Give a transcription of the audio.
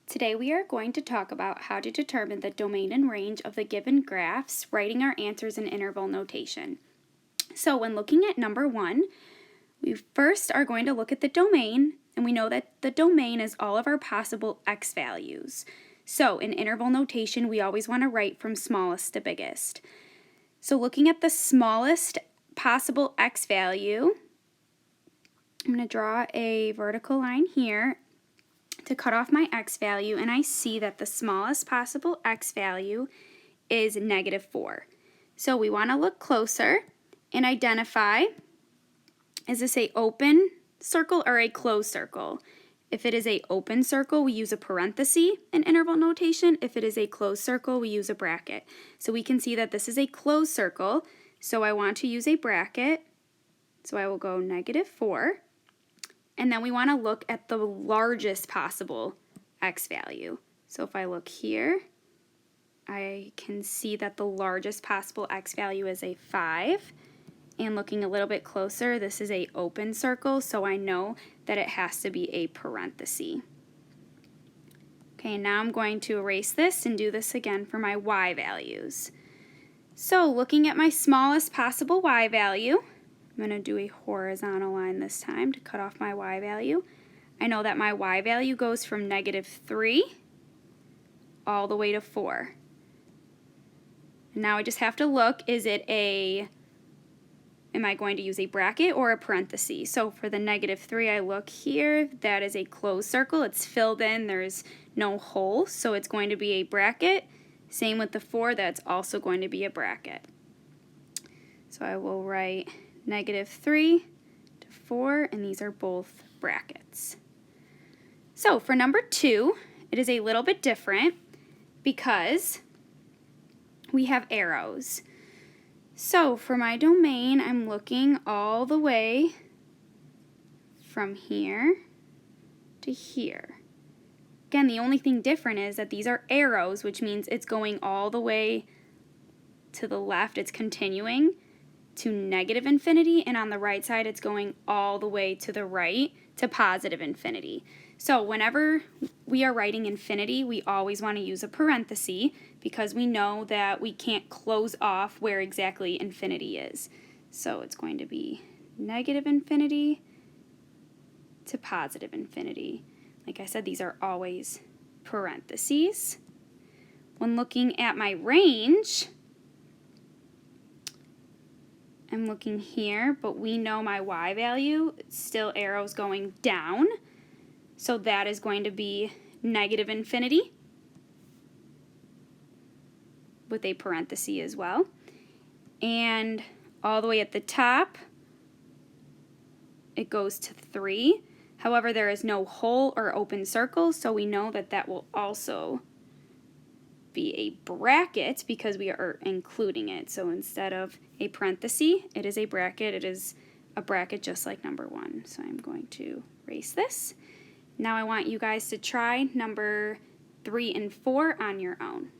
Today we are going to talk about how to determine the domain and range of the given graphs, writing our answers in interval notation. So when looking at number 1, we first are going to look at the domain, and we know that the domain is all of our possible x values. So in interval notation, we always want to write from smallest to biggest. So looking at the smallest possible x value, I'm going to draw a vertical line here to cut off my x value, and I see that the smallest possible x value is -4. So we want to look closer and identify, is this a open circle or a closed circle? If it is a open circle, we use a parenthesis in interval notation. If it is a closed circle, we use a bracket. So we can see that this is a closed circle, so I want to use a bracket. So I will go -4. And then we want to look at the largest possible x value. So if I look here, I can see that the largest possible x value is a 5. And looking a little bit closer, this is a open circle, so I know that it has to be a parenthesis. Okay, now I'm going to erase this and do this again for my y values. So looking at my smallest possible y value, I'm going to do a horizontal line this time to cut off my y value. I know that my y value goes from -3 all the way to 4. And now I just have to look, am I going to use a bracket or a parenthesis? So for the -3, I look here, that is a closed circle. It's filled in, there's no hole, so it's going to be a bracket. Same with the 4, that's also going to be a bracket. So I will write -3 to 4, and these are both brackets. So for number 2, it is a little bit different because we have arrows. So for my domain, I'm looking all the way from here to here. Again, the only thing different is that these are arrows, which means it's going all the way to the left, it's continuing to -infinity, and on the right side it's going all the way to the right to +infinity. So whenever we are writing infinity, we always want to use a parenthesis because we know that we can't close off where exactly infinity is. So it's going to be -infinity to +infinity. Like I said, these are always parentheses. When looking at my range, I'm looking here, but we know my y value, it's still arrows going down, so that is going to be -infinity with a parenthesis as well. And all the way at the top, it goes to 3. However, there is no hole or open circle, so we know that that will also be a bracket because we are including it. So instead of a parenthesis, it is a bracket. It is a bracket just like number 1. So I'm going to erase this. Now I want you guys to try number 3 and 4 on your own.